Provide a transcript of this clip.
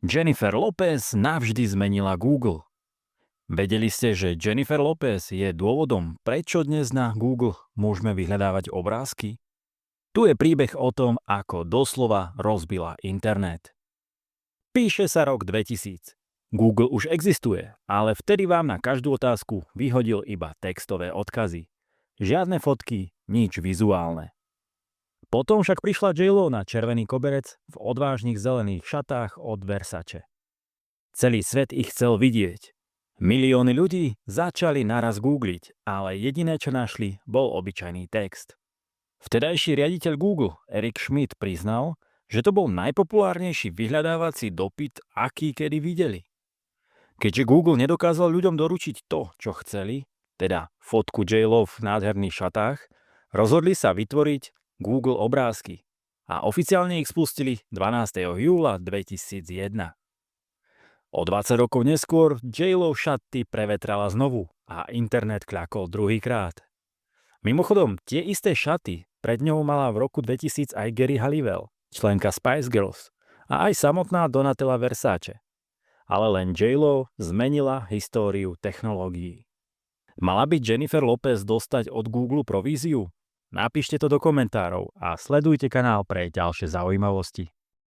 Jennifer Lopez navždy zmenila Google. Vedeli ste, že Jennifer Lopez je dôvodom, prečo dnes na Google môžeme vyhľadávať obrázky? Tu je príbeh o tom, ako doslova rozbila internet. Píše sa rok 2000. Google už existuje, ale vtedy vám na každú otázku vyhodil iba textové odkazy. Žiadne fotky, nič vizuálne. Potom však prišla J.Lo na červený koberec v odvážnych zelených šatách od Versace. Celý svet ich chcel vidieť. Milióny ľudí začali naraz googliť, ale jediné, čo našli, bol obyčajný text. Vtedajší riaditeľ Google, Eric Schmidt, priznal, že to bol najpopulárnejší vyhľadávací dopyt, aký kedy videli. Keďže Google nedokázal ľuďom doručiť to, čo chceli, teda fotku J.Lo v nádherných šatách, rozhodli sa vytvoriť Google obrázky a oficiálne ich spustili 12. júla 2001. O 20 rokov neskôr J.Lo šaty prevetrala znovu a internet kľakol druhýkrát. Mimochodom, tie isté šaty pred ňou mala v roku 2000 aj Geri Halliwell, členka Spice Girls, a aj samotná Donatella Versace. Ale len J.Lo zmenila históriu technológií. Mala by Jennifer Lopez dostať od Google províziu? Napíšte to do komentárov a sledujte kanál pre ďalšie zaujímavosti.